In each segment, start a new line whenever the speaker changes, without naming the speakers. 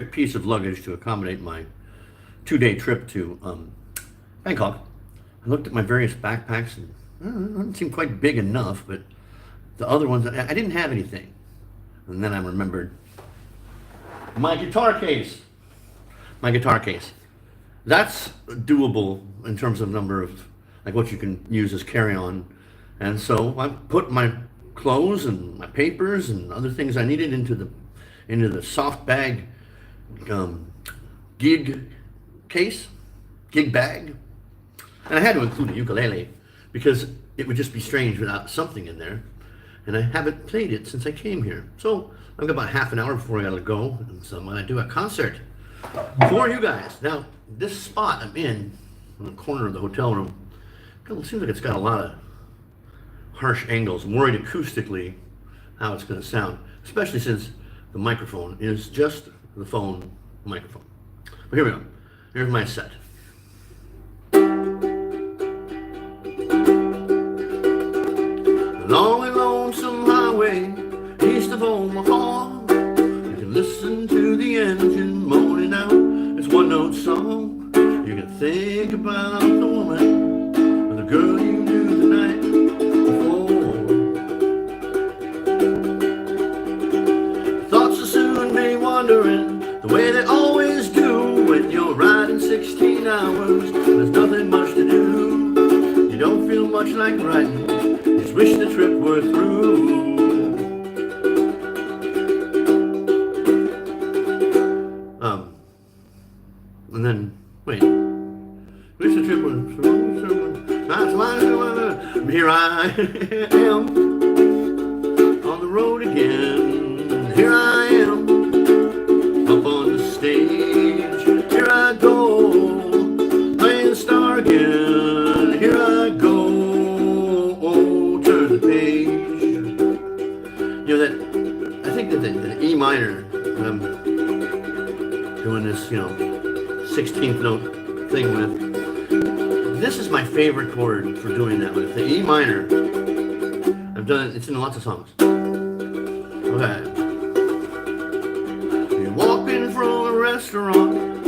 piece of luggage to accommodate my 2-day trip to Bangkok. I looked at my various backpacks and it didn't seem quite big enough, but the other ones, I didn't have anything. And then I remembered my guitar case. My guitar case. That's doable in terms of number of, like what you can use as carry-on. And so I put my clothes and my papers and other things I needed into the soft bag gig case, gig bag. And I had to include a ukulele because it would just be strange without something in there. And I haven't played it since I came here. So I've got about half an hour before I gotta go. And so I'm gonna do a concert for you guys. Now, this spot I'm in the corner of the hotel room, it seems like it's got a lot of harsh angles. I'm worried acoustically how it's gonna sound, especially since the microphone is just the phone microphone. But here we go. Here's my set. Long and lonesome highway east of Omaha. You can listen to the engine moaning out its one-note song. You can think about the woman or the girl you knew the night before. Thoughts will soon be wandering the way they always do when you're riding 16 hours. There's nothing much to do. You don't feel much like riding. Just wish the trip were through. And then, wait. Wish the trip were through. Here I am on the road again. Here I am up on the stage. Here I go playing the star again. Here I go. Turn the page. You know that I think that the E minor, doing this, 16th note thing with. This is my favorite chord for doing that with. The E minor. I've done it. It's in lots of songs. Okay. You walk in from a restaurant,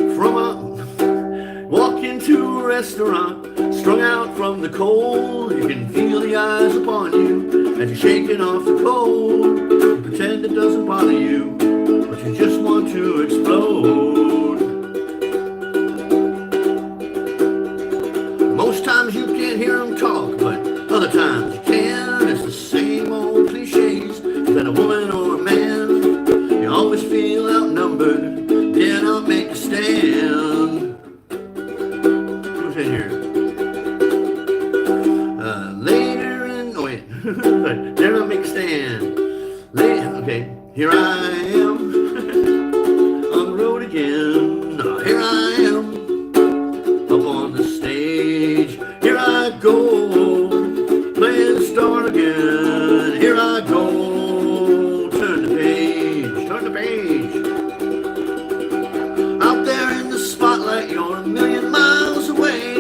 walk into a restaurant, strung out from the cold. You can feel the eyes upon you as you're shaking off the cold. You pretend it doesn't bother you, but you just want to explode. Most times you can't hear them talk, but other times you can. It's the same old cliches. Is that a woman or a man? You always feel outnumbered, dare not make a stand. Who's in here? Later in, oh wait, dare not make a stand. Okay, here I am on the road again. Here I am up on the stage. Here I go playing the star again. Here I go. Turn the page. Turn the page. Out there in the spotlight, you're a million miles away.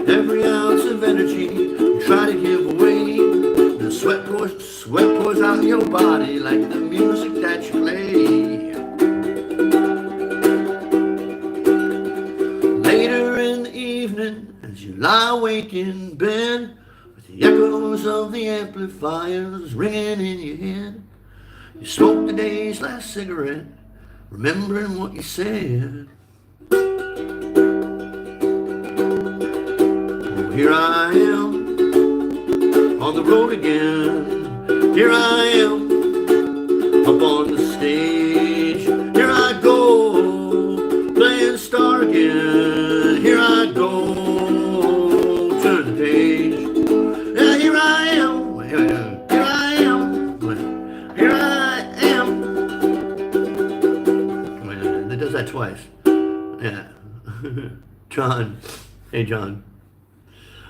Every ounce of energy you try to give away. The sweat pours out your body like the music that you play. Later in the evening, as you lie awake in bed, with the echoes of the amplifiers ringing in your head, you smoke the day's last cigarette, remembering what you said. Oh, here I am on the road again. Here I am up on the stage. Here I go playing star again. Here I go. Turn the page. Yeah, here I am. Here I am. Here I am. It does that twice. Yeah. John. Hey, John.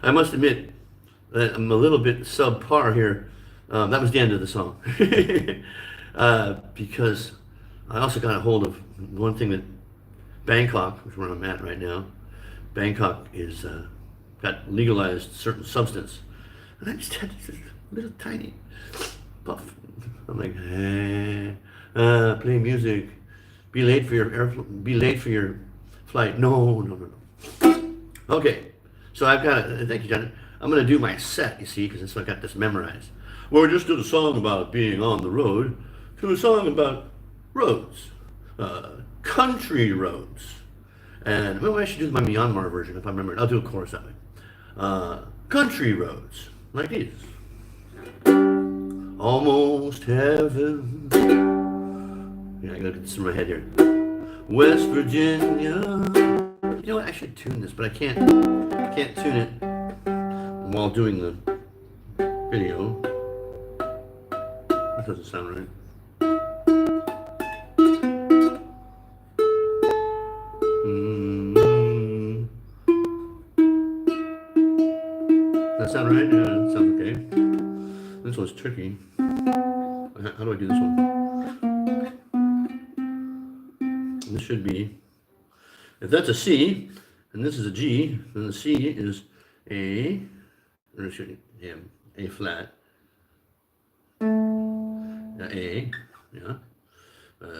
I must admit that I'm a little bit subpar here. That was the end of the song. Because I also got a hold of one thing that Bangkok, which is where I'm at right now, Bangkok is got legalized certain substance. And I just had this little tiny puff. I'm like, play music. Be late for your flight. No, no, no, no. Okay, so I've got it. Thank you, John. I'm gonna do my set. You see, because I got this memorized. Well, we just did a song about being on the road to a song about roads, country roads, and well, I should do my Myanmar version if I remember it. I'll do a chorus of it. Country roads like these. Almost heaven. Yeah, I gotta get this in my head here. West Virginia. You know what? I should tune this, but I can't tune it while doing the video. That doesn't sound right. Does that sound right? Yeah, that sounds okay. This one's tricky. How do I do this one? This should be, if that's a C, and this is a G, then the C is A, or it should be A flat. A, yeah,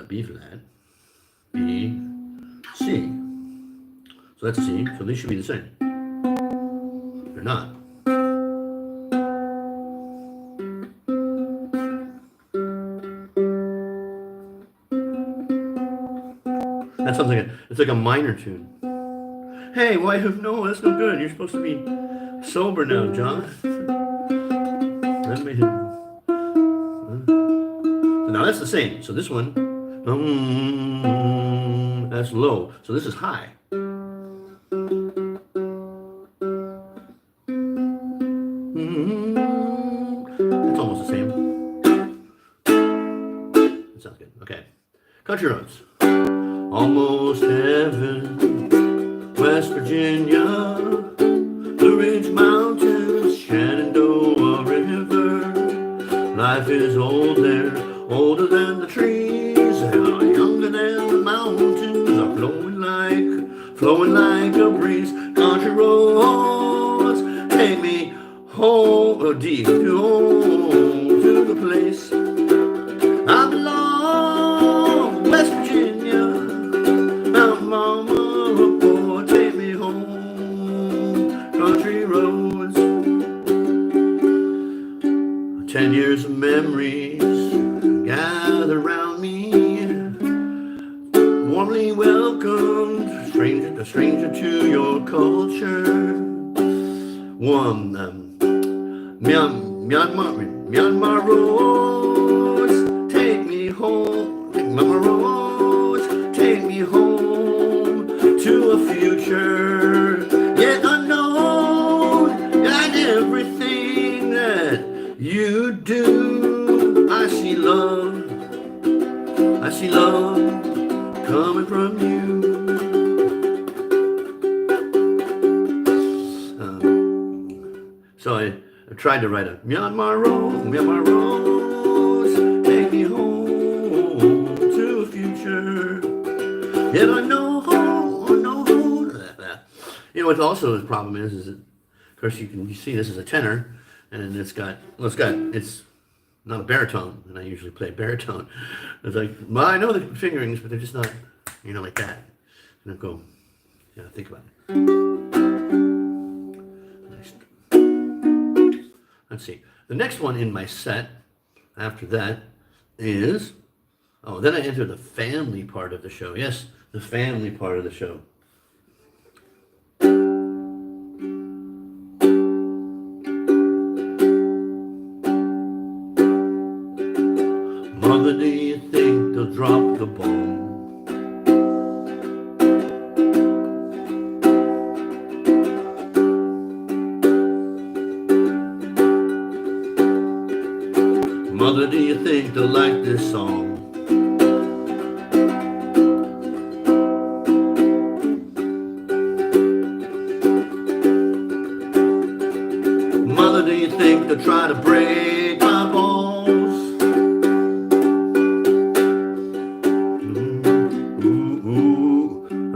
B flat, B, C. So that's a C, so these should be the same. They're not. That sounds like it's like a minor tune. Hey, why? No, that's no good. You're supposed to be sober now, John. That made it. Now that's the same. So this one, that's low. So this is high. It's almost the same. That sounds good. Okay. Country roads. Almost heaven, West Virginia, Blue Ridge Mountains, Shenandoah River. Life is old there, older than the trees, younger than the mountains, are flowing like a breeze. Country roads take me home, deep home to the place I belong, West Virginia. Mama, oh, take me home, country roads. 10 years of memories gather around me, warmly welcomed, a stranger to your culture. Myanmar roads, take me home, Myanmar roads, take me home to a future yet unknown, and everything that you do, I see love coming from you. So I tried to write a Myanmar roads, take me home to a future yet unknown. You know what also the problem is that, of course, you see this is a tenor, and it's not a baritone, and I usually play baritone. It's like, well, I know the fingerings, but they're just not, like that. And I go, think about it. Let's see. The next one in my set after that is, then I enter the family part of the show. Yes, the family part of the show. Mother, do you think they'll drop the ball? Mother, do you think they'll like this song? Mother, do you think they'll try to break my balls?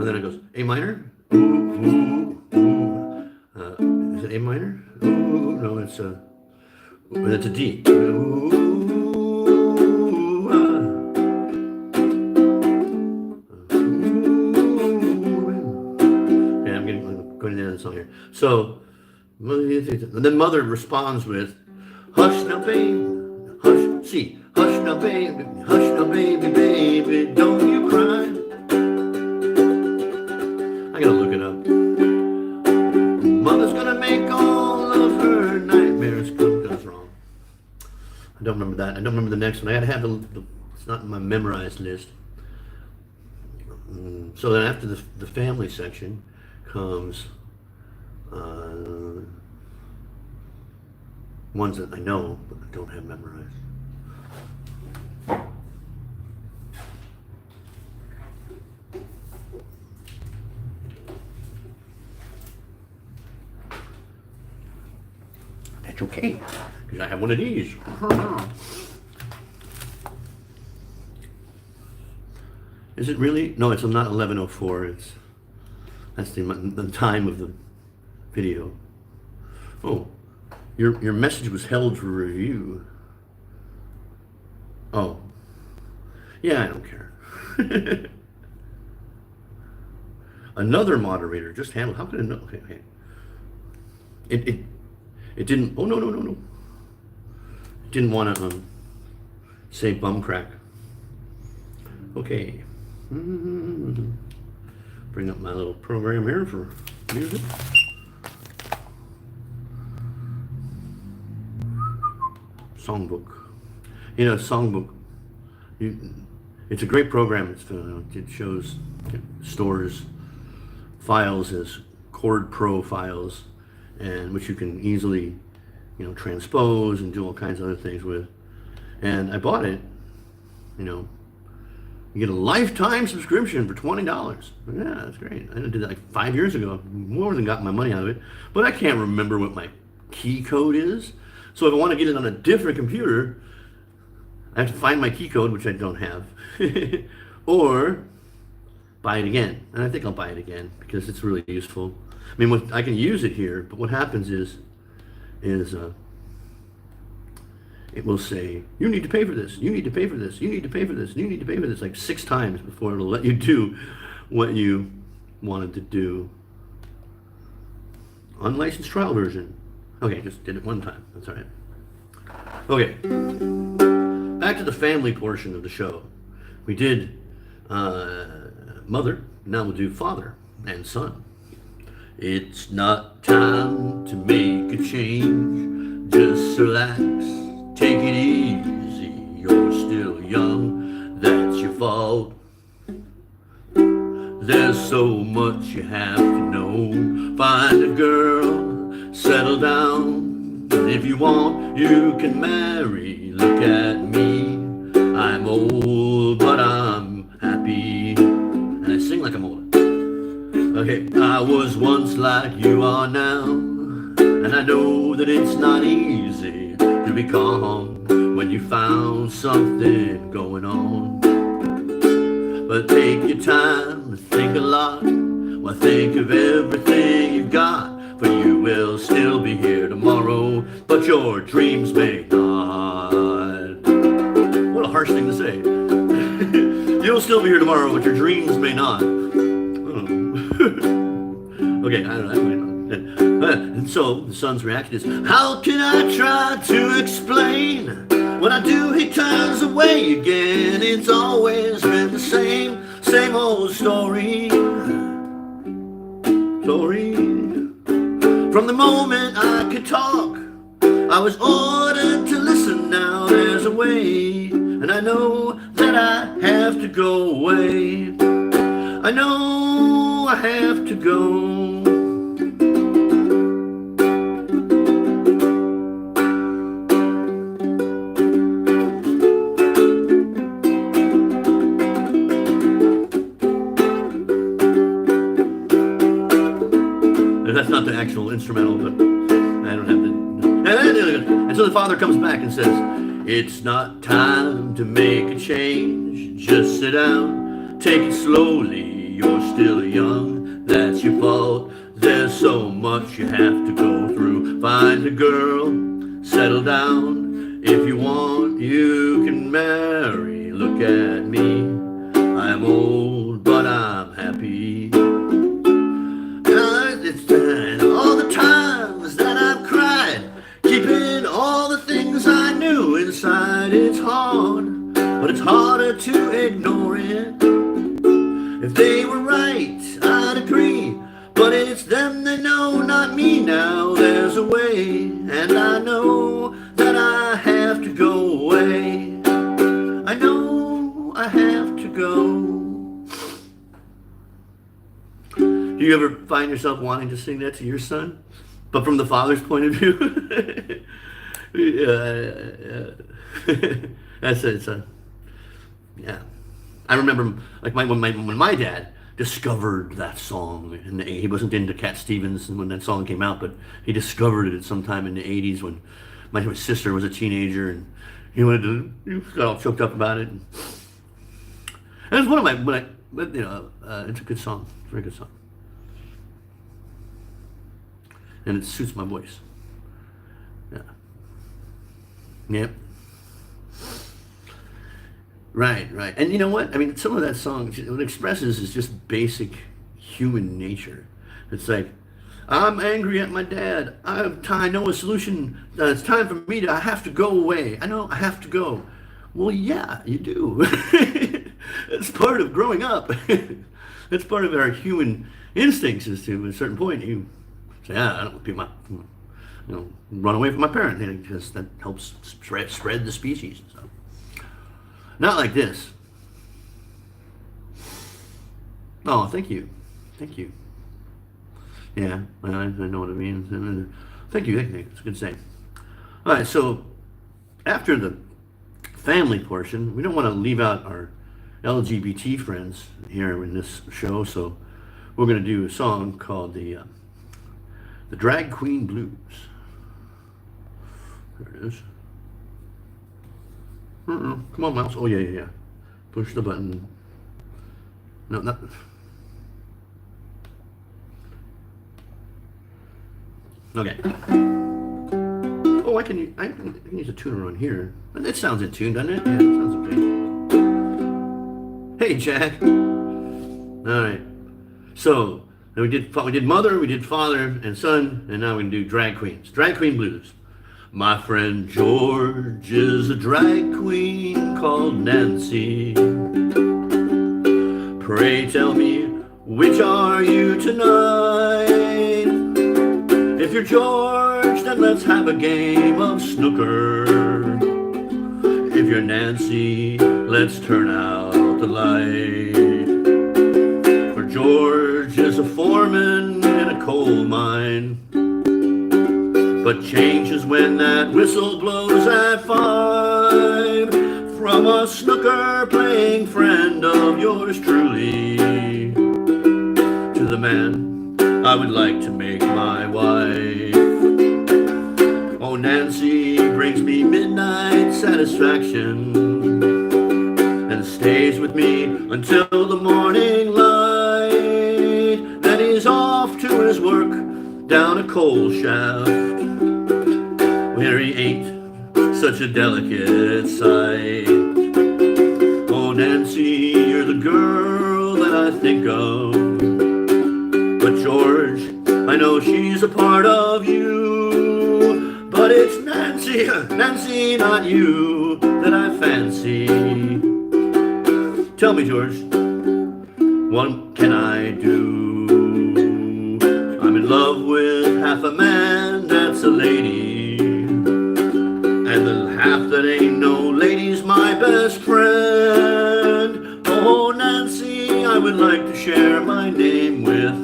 And then it goes A minor. Is it A minor? No, it's a D. this song here. So, and then Mother responds with, hush now, baby, hush, see, hush now, baby, baby, don't you cry. I gotta look it up. Mother's gonna make all of her nightmares come. That's wrong. I don't remember that. I don't remember the next one. I gotta have it's not in my memorized list. So then after the family section comes ones that I know but I don't have memorized. That's okay, because I have one of these. Is it really? No, it's not 11:04. That's the time of the video. Oh, your message was held for review. Oh, yeah, I don't care. Another moderator just handled. How could it know? Okay. It didn't. Oh no. It didn't want to say bum crack. Okay. Bring up my little program here for music. Songbook. Songbook. It's a great program. It stores files as Chord Pro files, and which you can easily, transpose and do all kinds of other things with. And I bought it. You get a lifetime subscription for $20. Yeah, that's great. I did that like 5 years ago. More than got my money out of it. But I can't remember what my key code is. So if I want to get it on a different computer, I have to find my key code, which I don't have, or buy it again. And I think I'll buy it again because it's really useful. I mean, I can use it here, but what happens is it will say, you need to pay for this, you need to pay for this, you need to pay for this, you need to pay for this, like 6 times before it'll let you do what you wanted to do. Unlicensed trial version. Okay, just did it one time. That's all right. Okay. Back to the family portion of the show. We did mother, now we'll do father and son. It's not time to make a change, just relax. Take it easy, you're still young, that's your fault. There's so much you have to know. Find a girl, settle down. If you want, you can marry. Look at me, I'm old, but I'm happy. And I sing like I'm old. Okay, I was once like you are now, and I know that it's not easy to be calm when you found something going on. But take your time, think a lot. Well, think of everything you've got, for you will still be here tomorrow, but your dreams may not. What a harsh thing to say. You'll still be here tomorrow, but your dreams may not. Okay, I don't know. And so the son's reaction is, how can I try to explain? When I do, he turns away again. It's always been the same old story. From the moment I could talk, I was ordered to listen. Now there's a way, and I know that I have to go away. I know I have to go. That's not the actual instrumental, but I don't have to. And so the father comes back and says, it's not time to make a change. Just sit down, take it slowly. You're still young, that's your fault. There's so much you have to go through. Find a girl, settle down. If you want, you can marry. Look at me, I'm old, but I'm happy. It's time. If they were right, I'd agree. But it's them that know, not me now. There's a way, and I know that I have to go away. I know I have to go. Do you ever find yourself wanting to sing that to your son? But from the father's point of view? Yeah. I remember like when my dad discovered that song, and he wasn't into Cat Stevens when that song came out, but he discovered it sometime in the 80s when my sister was a teenager, and he got all choked up about it. And it was one of it's a good song, very good song. And it suits my voice. Yeah. Yep. Right. And you know what? I mean, some of that song, what it expresses is just basic human nature. It's like, I'm angry at my dad. I know a solution. It's time for me I have to go away. I know I have to go. Well, yeah, you do. It's part of growing up. It's part of our human instincts is to, at a certain point, you say, I don't want to run away from my parent, because that helps spread the species. So, not like this. Oh, thank you. Yeah, I know what it means. Thank you. It's a good saying. All right, so after the family portion, we don't want to leave out our LGBT friends here in this show, so we're going to do a song called the Drag Queen Blues. There it is. Come on, mouse. Oh, yeah. Push the button. No, not. Okay. Oh, I can use a tuner on here. It sounds in tune, doesn't it? Yeah, it sounds okay. Hey, Jack. All right. So we did mother, we did father and son, and now we can do drag queens. Drag queen blues. My friend George is a drag queen called Nancy. Pray tell me, which are you tonight? If you're George, then let's have a game of snooker. If you're Nancy, let's turn out the light. For George is a foreman in a coal mine, but changes when that whistle blows at 5. From a snooker playing friend of yours truly, to the man I would like to make my wife. Oh, Nancy brings me midnight satisfaction and stays with me until the morning light. Then he's off to his work down a coal shaft, where he ain't such a delicate sight. Oh, Nancy, you're the girl that I think of, but George, I know she's a part of you. But it's Nancy, not you, that I fancy. Tell me, George, what can I do? I'm in love with half a man that's a lady, and the half that ain't no lady's my best friend. Oh, Nancy, I would like to share my name with,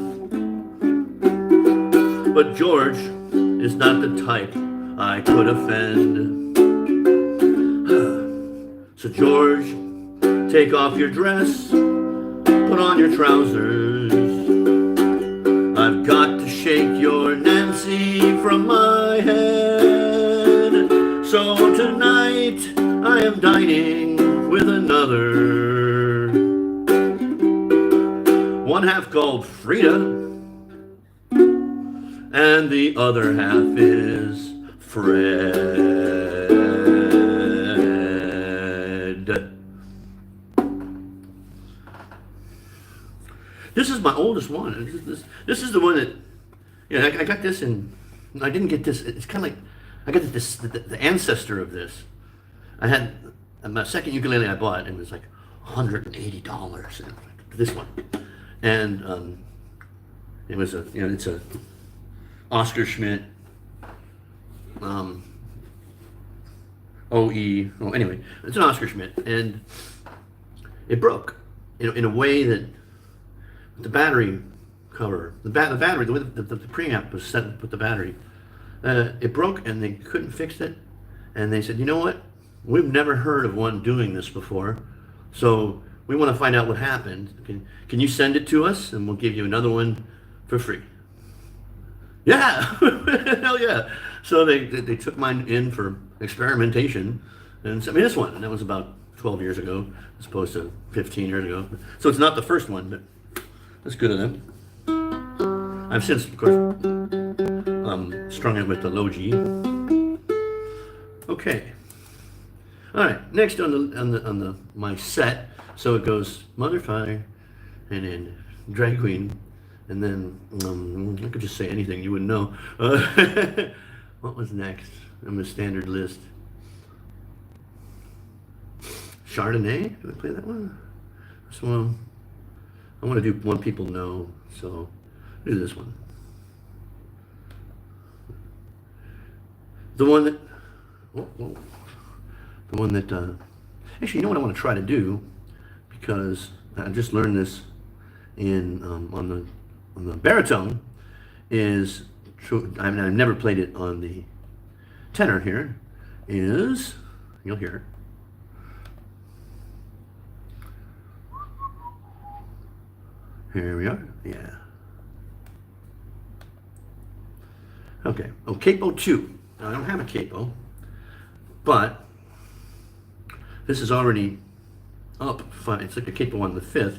but George is not the type I could offend. So George, take off your dress, put on your trousers. I've got to shake your Nancy from my head. So tonight I am dining with another, one half called Frida, and the other half is Fred. This is my oldest one. This is the one that, yeah, I got this in, I didn't get this, it's kind of like, I got this, the ancestor of this. I had, my second ukulele I bought, and it was like $180. And this one, and it was it's a Oscar Schmidt, OE. Oh, anyway, it's an Oscar Schmidt, and it broke, in a way that the battery cover, the battery, the way the preamp was set with the battery, it broke, and they couldn't fix it, and they said, you know what? We've never heard of one doing this before, so we want to find out what happened. Can you send it to us, and we'll give you another one for free? Yeah, hell yeah. So they took mine in for experimentation and sent me this one, and that was about 12 years ago as opposed to 15 years ago. So it's not the first one, but that's good of them. I've since, of course, strung it with the low G. Okay. All right. Next on my set, so it goes Mother, Father, and then Drag Queen, and then I could just say anything you wouldn't know. What was next on the standard list? Chardonnay? Did I play that one? So I want to do one people know, so I'll do this one. The one that, the one that, actually, you know what I want to try to do, because I just learned this on the baritone, is true. I mean, I've never played it on the tenor. Here is, you'll hear it. Here we are. Yeah. Okay. Oh, capo 2. Now, I don't have a capo, but this is already up 5. It's like a capo on the 5th.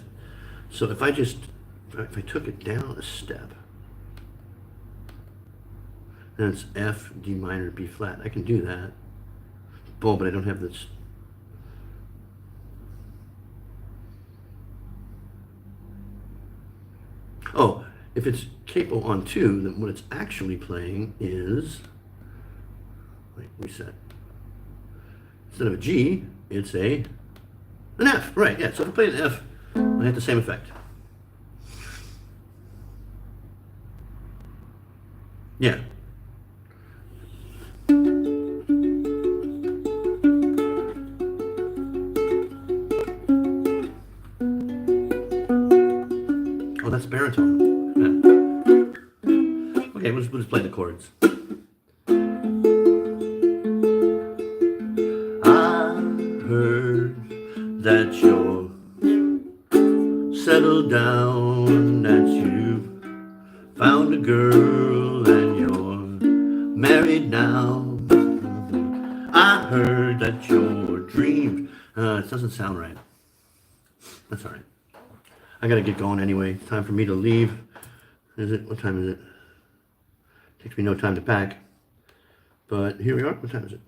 So if I took it down a step, then it's F, D minor, B flat. I can do that. Oh, but I don't have this. Oh, if it's capo on 2, then what it's actually playing is, wait, reset. Instead of a G, it's an F, right? Yeah. So if I play an F, I have the same effect. Yeah. Oh, that's baritone. Yeah. Okay, we'll just play the chords. I heard that you're settled down, that you've found a girl and you're married now. I heard that your dreams. It doesn't sound right. That's all right. I gotta get going anyway. It's time for me to leave. Is it? What time is it? Takes me no time to pack. But here we are. What time is it?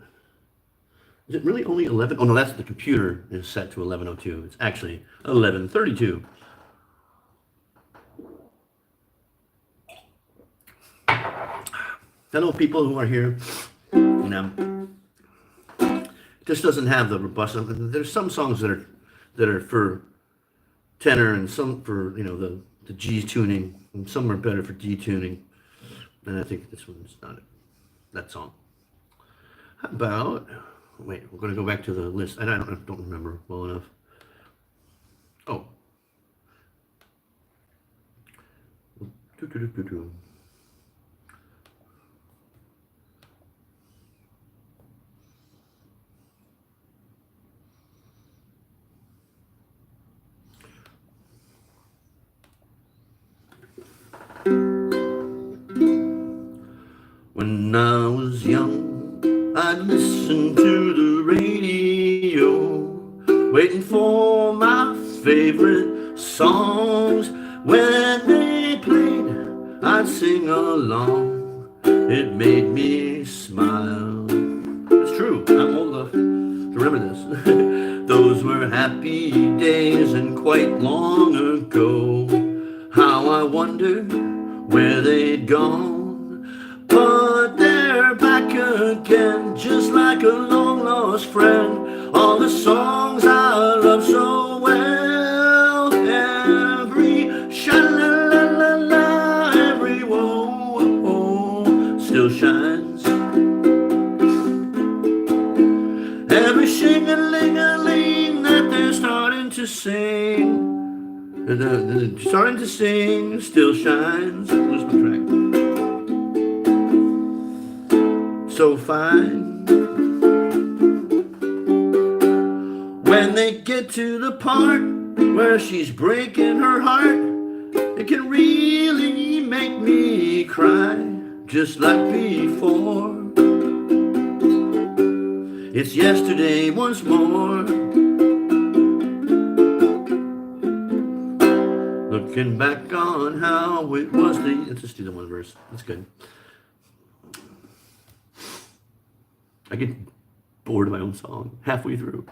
Is it really only 11? Oh no, that's the computer is set to 11:02. It's actually 11:32. Hello, people who are here. This doesn't have the robust. There's some songs that are for tenor and some for the G tuning, and some are better for D tuning. And I think this one's not that song. How about? Wait, we're going to go back to the list. I don't remember well enough. Oh. When I was young, I'd listen to the radio, waiting for my favorite songs. When they played, I'd sing along. It made me smile. It's true, I'm old enough to remember this. Those were happy days and quite long ago. How I wonder where they'd gone. But they're back again, just like a long-lost friend. All the songs I love so well, yeah. Starting to sing, still shines. Lose my track. So fine. When they get to the part where she's breaking her heart, it can really make me cry, just like before. It's yesterday once more. Looking back on how it was let's just do the one verse. That's good. I get bored of my own song halfway through.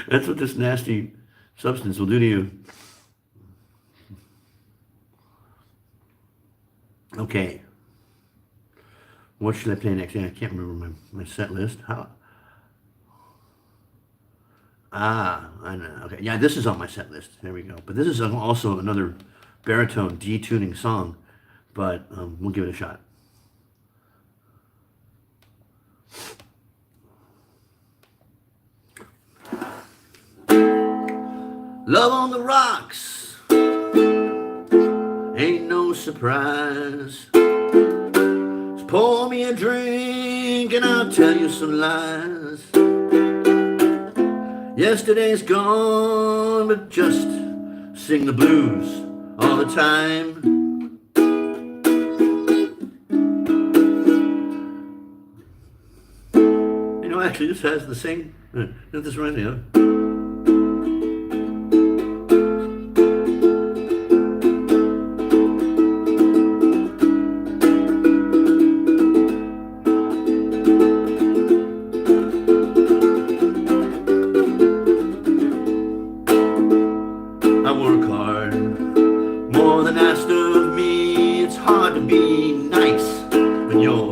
That's what this nasty substance will do to you. Okay. What should I play next? Yeah, I can't remember my set list. How? I know. Okay, yeah, this is on my set list. There we go. But this is also another baritone detuning song. But we'll give it a shot. Love on the rocks ain't no surprise. Just pour me a drink and I'll tell you some lies. Yesterday's gone, but just sing the blues all the time. You know, actually, this has the same. This reminds me of.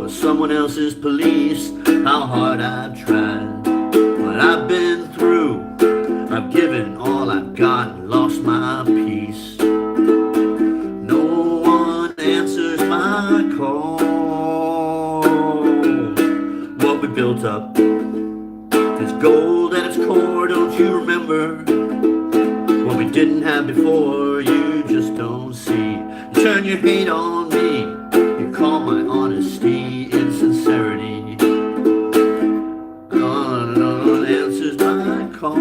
Someone else's police, how hard I've tried. What I've been through, I've given all I've got and lost my peace. No one answers my call. What we built up is gold at its core, don't you remember? What we didn't have before, you just don't see. You turn your hate on me, you call my honesty insincerity. No one answers my call.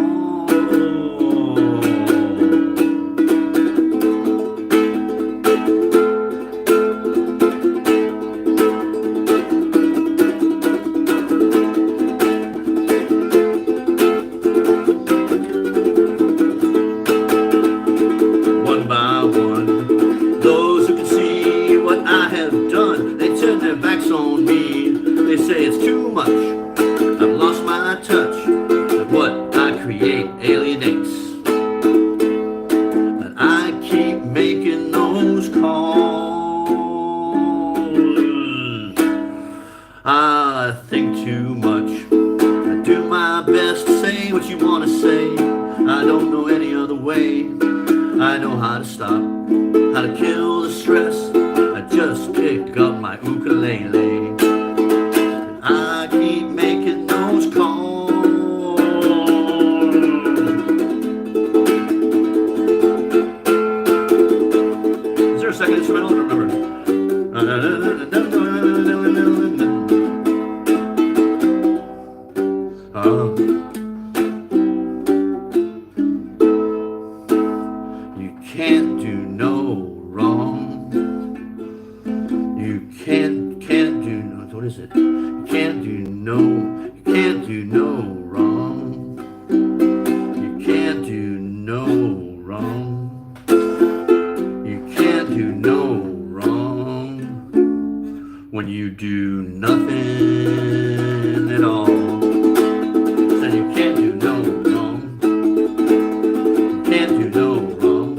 One by one, those who can see what I have done, they turn their backs on me. They say it's too much, I've lost my touch, that what I create alienates. But I keep making those calls. I think too much, I do my best to say what you want to say. I don't know any other way. I know how to stop, how to kill the stress. I just pick up my ukulele and I keep making those calls. Is there a second instrumental? I don't remember. You can't do no wrong. You can't do no. What is it? You can't do no wrong. You can't do no wrong. You can't do no wrong when you do nothing at all. So you can't do no wrong. You can't do no wrong.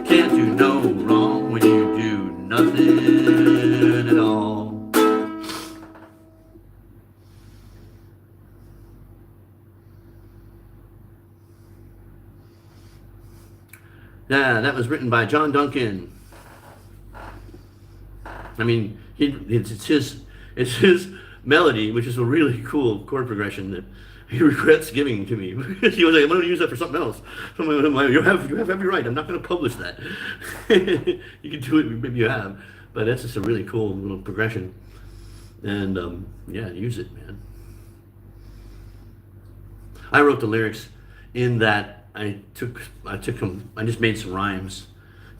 Can't do no wrong when you do nothing at all. Yeah, that was written by John Duncan. I mean, it's his melody, which is a really cool chord progression that he regrets giving it to me. He was like, I'm going to use that for something else. So I'm like, you have every right. I'm not going to publish that. You can do it, maybe you have. But that's just a really cool little progression. And yeah, use it, man. I wrote the lyrics in that I just made some rhymes,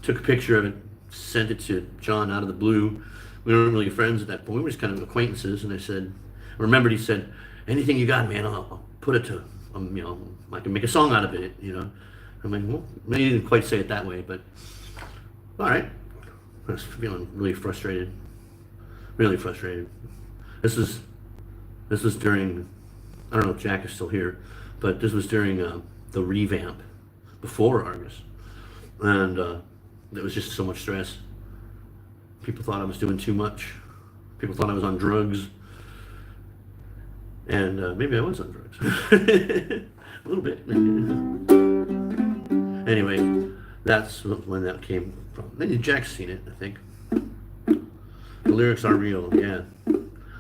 took a picture of it, sent it to John out of the blue. We weren't really friends at that point. We were just kind of acquaintances. And I said, I remembered he said, anything you got, man, I'll put it to, I can make a song out of it, I'm like, well, maybe he didn't quite say it that way, but all right. I was feeling really frustrated. Really frustrated. This was during, I don't know if Jack is still here, but this was during the revamp before Argus. And there was just so much stress. People thought I was doing too much. People thought I was on drugs. And maybe I was on drugs. A little bit. Anyway, that's when that came from. Maybe Jack's seen it, I think. The lyrics are real, yeah.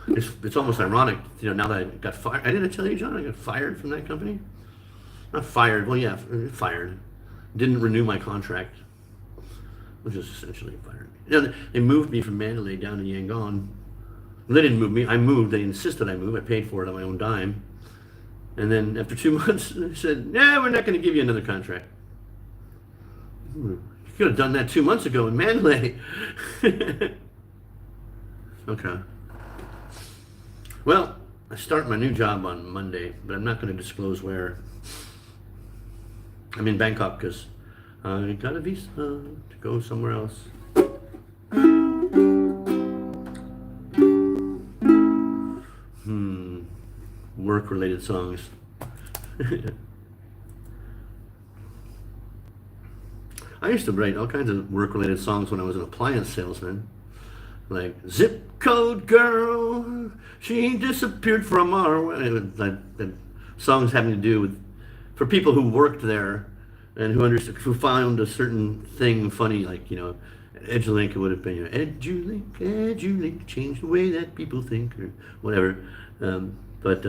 It's almost ironic, now that I got fired. I didn't tell you, John, I got fired from that company? Not fired, well, yeah, fired. Didn't renew my contract, which is essentially fired. They moved me from Mandalay down to Yangon. They didn't move me, I moved. They insisted I move. I paid for it on my own dime. And then after 2 months, they said, nah, we're not going to give you another contract. You could have done that 2 months ago in Mandalay. Okay. Well, I start my new job on Monday, but I'm not going to disclose where. I'm in Bangkok because I got a visa to go somewhere else. Work-related songs. I used to write all kinds of work-related songs when I was an appliance salesman. Like, zip code girl, she disappeared from our... The songs having to do with... For people who worked there and who found a certain thing funny, like, Edulink, it would have been, Edulink, change the way that people think, or whatever. But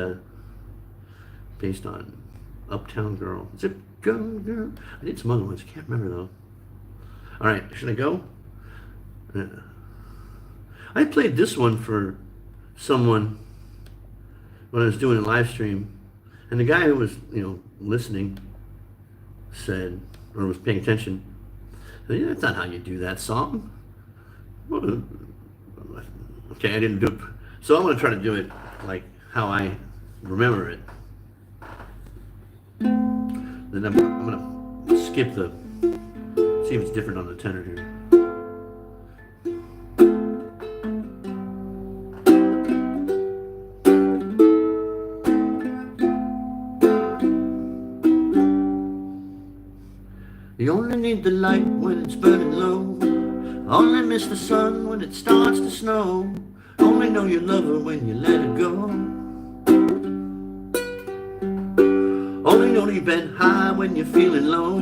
based on Uptown Girl, Zip Code Girl. I did some other ones, I can't remember though. All right, should I go? I played this one for someone when I was doing a live stream, and the guy who was, listening said, or was paying attention, said, yeah, that's not how you do that song. Well, okay, I didn't do it. So I'm going to try to do it like how I remember it. Then I'm going to skip see if it's different on the tenor here. You only need the light when it's burning low. Only miss the sun when it starts to snow. Only know you love her when you let her go. Only know you've been high when you're feeling low.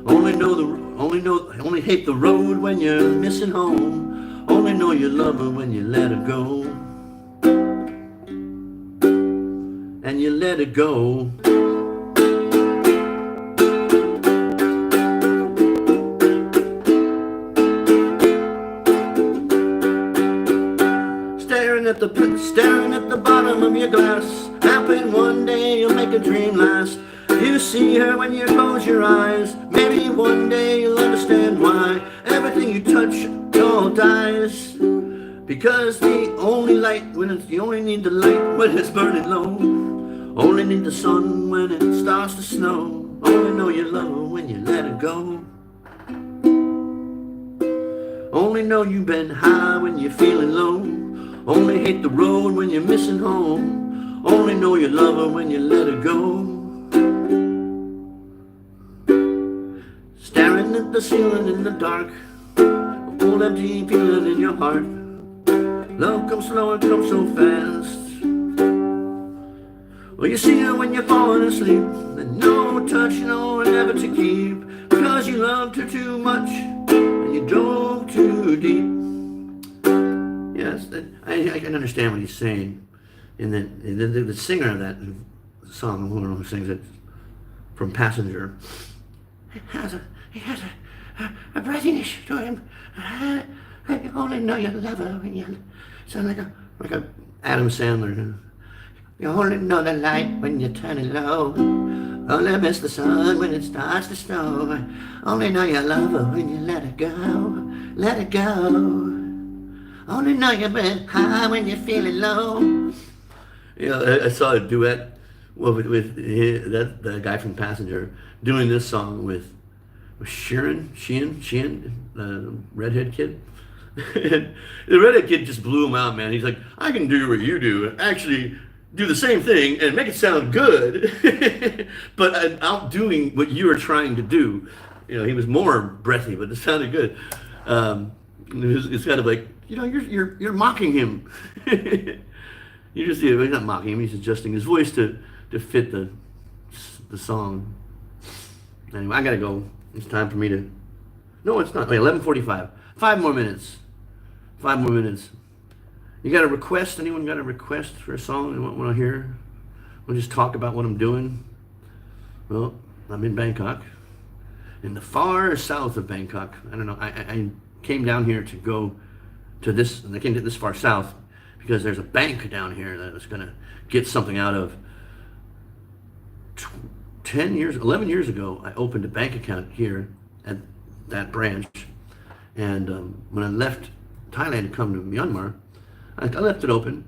Only hate the road when you're missing home. Only know you love her when you let her go. And you let her go. Staring at the bottom of your glass, hoping one day you'll make a dream last. You see her when you close your eyes. Maybe one day you'll understand why everything you touch all dies. Because you only need the light when it's burning low. Only need the sun when it starts to snow. Only know you love her when you let her go. Only know you've been high when you're feeling low. Only hate the road when you're missing home. Only know you love her when you let her go. Staring at the ceiling in the dark, a full empty feeling in your heart. Love comes slow and comes so fast. Well, you see her when you're falling asleep, and no touch, no never to keep. Because you loved her too much, and you dove too deep. Yes, I can understand what he's saying. And the singer of that song, one of who sings it from Passenger. He has a breathiness to him. You only know you love her when you sound like a Adam Sandler. You only know the light when you turn it low. Only miss the sun when it starts to snow. Only know you love her when you let her go. Let her go. Only know you've been high when you're feeling low. You know, I saw a duet with the guy from Passenger doing this song with Sheehan, the redhead kid. And the redhead kid just blew him out, man. He's like, I can do what you do, actually do the same thing and make it sound good, but I'm outdoing what you are trying to do. You know, he was more breathy, but it sounded good. It's kind of like, you know, you're mocking him. You just, he's not mocking him. He's adjusting his voice to fit the song. Anyway, I gotta go. It's time for me to. No, it's not. Wait, 11:45. 5 more minutes. 5 more minutes. You got a request? Anyone got a request for a song they want to hear? We'll just talk about what I'm doing. Well, I'm in Bangkok, in the far south of Bangkok. I don't know. I came down here to go to this, and I came to this far south because there's a bank down here that was going to get something out of. 11 years ago, I opened a bank account here at that branch. And when I left Thailand to come to Myanmar, I left it open.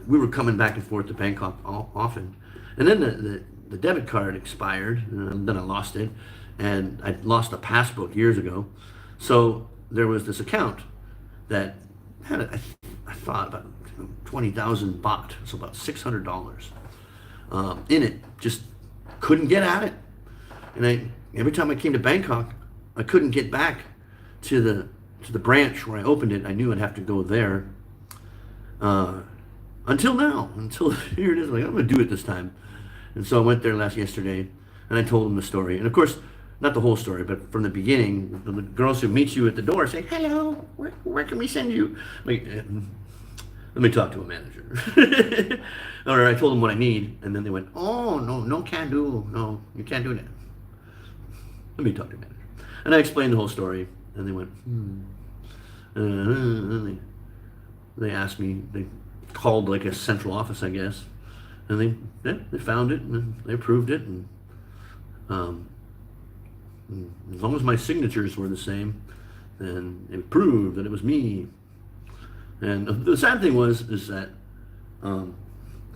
We were coming back and forth to Bangkok often. And then the debit card expired, and then I lost it. And I lost a passbook years ago. So there was this account that had, I thought, about 20,000 baht, so about $600 in it. Just couldn't get at it. And every time I came to Bangkok, I couldn't get back to the branch where I opened it. I knew I'd have to go there. Until now, until here it is. Like, I'm gonna do it this time. And so I went there yesterday, and I told them the story. And of course, not the whole story, but from the beginning, the girls who meet you at the door say, "Hello, where can we send you?" Like, let me talk to a manager. Or I told them what I need, and then they went, "Oh, no, can't do. No, you can't do that. Let me talk to a manager." And I explained the whole story, and they went, and they asked me, they called like a central office, I guess, and they found it, and they approved it, and as long as my signatures were the same, then it proved that it was me. And the sad thing is that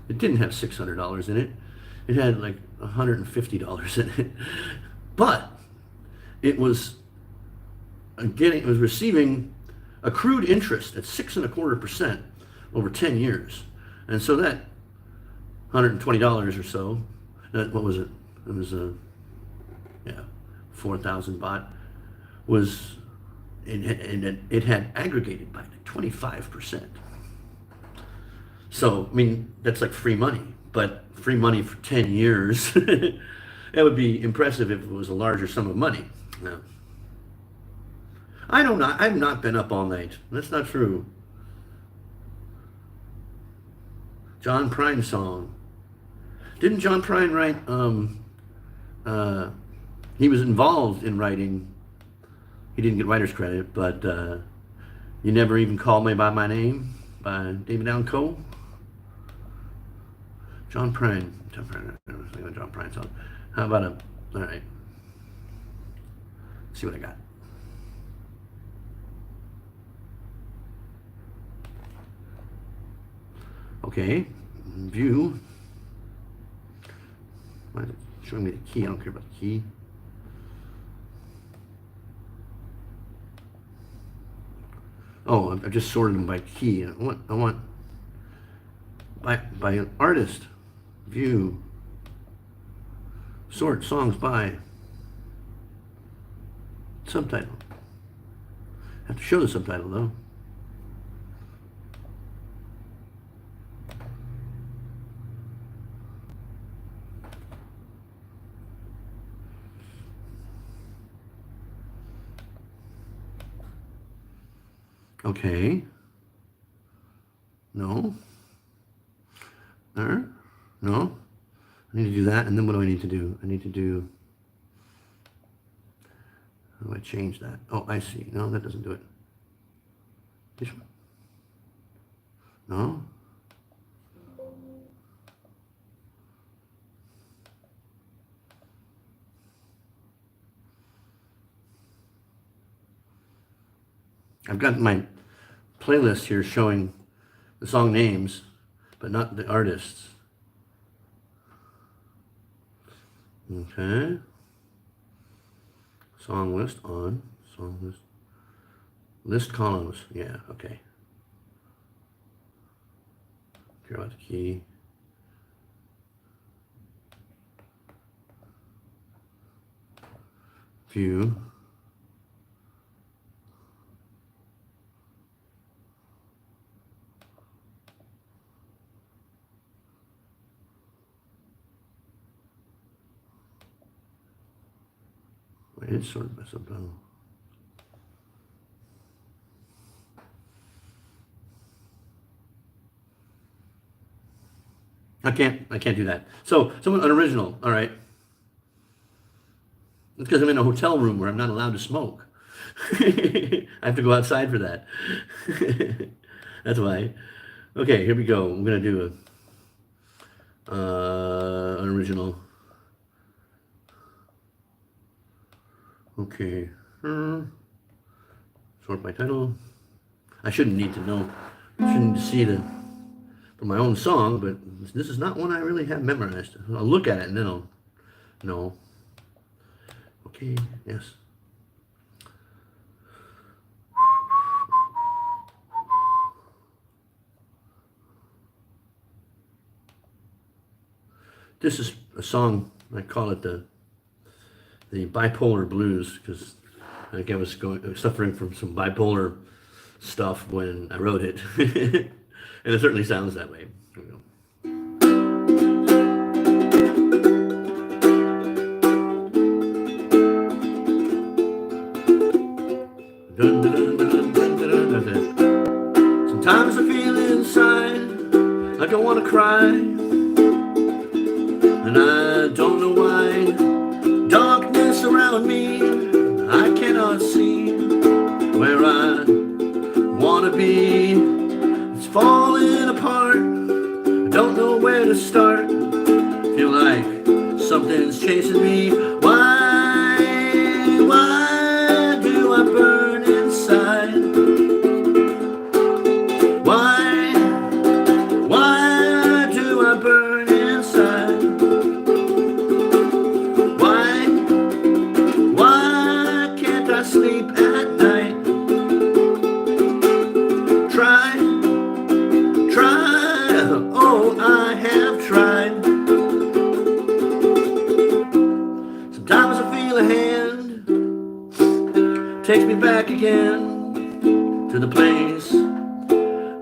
it didn't have $600 in it. It had like $150 in it. But it was receiving accrued interest at 6.25% over 10 years. And so that $120 or so, what was it? It was 4,000 baht, was it had aggregated by like 25%. So, I mean, that's like free money, but free money for 10 years, that would be impressive if it was a larger sum of money. No. I've not been up all night. That's not true. John Prine song. Didn't John Prine write, he was involved in writing, he didn't get writer's credit, but You Never Even Call Me By My Name by David Allan Coe. John Prine. I was thinking of John Prine song. How about all right. Let's see what I got. Okay, view. Why is it showing me the key? I don't care about the key. Oh, I've just sorted them by key. I want by an artist. View. Sort songs by. Subtitle. I have to show the subtitle though. Okay. No. There. No. I do that, and then what do I need to do? I need to do... How do I change that? Oh, I see. No, that doesn't do it. This one? No? I've got my playlist here showing the song names, but not the artists. Okay. Song list on. Song list. List columns. Yeah, okay. Care about the key. View. It's sort of messed up now. I can't do that. So, someone, an original, all right. It's because I'm in a hotel room where I'm not allowed to smoke. I have to go outside for that. That's why. Okay, here we go. I'm going to do an original. Okay. Sort by title. I shouldn't need to know. I shouldn't see for my own song, but this is not one I really have memorized. I'll look at it and then I'll know. Okay, yes. This is a song, I call it the bipolar blues, because I think I was suffering from some bipolar stuff when I wrote it. And it certainly sounds that way. Here we go. Sometimes I feel inside like I want to cry, and I don't know why. Darkness around me, I cannot see where I want to be. It's falling apart, I don't know where to start. Feel like something's chasing me. Why do I burn inside? Why do I burn inside? Why can't I sleep at night? Try, oh, I have tried. Sometimes I feel a hand takes me back again to the place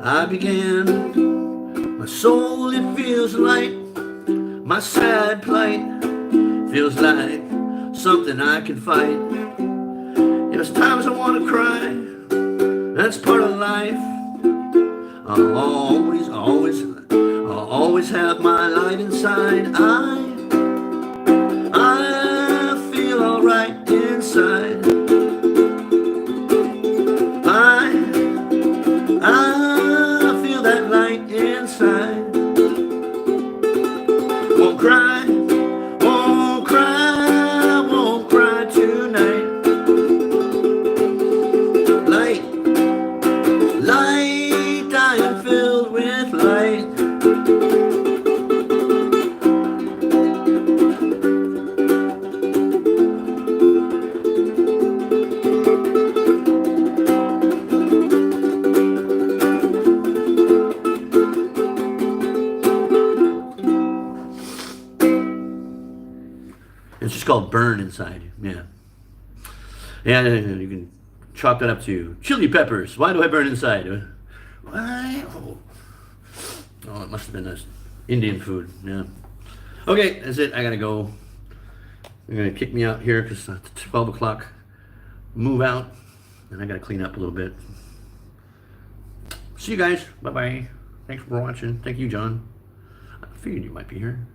I began. My soul, it feels light. My sad plight feels like something I can fight. There's times I want to cry. That's part of life. I'll always have my light inside. I feel alright inside. I feel that light inside. Won't cry, won't cry, won't cry tonight. Light, I am filled with light. It's just called Burn Inside. Yeah. And you can chalk that up to chili peppers. Why do I burn inside? Why? Oh, it must have been this Indian food. Yeah. Okay, that's it. I gotta go. They're gonna kick me out here because it's 12 o'clock. Move out. And I gotta clean up a little bit. See you guys. Bye-bye. Thanks for watching. Thank you, John. I figured you might be here.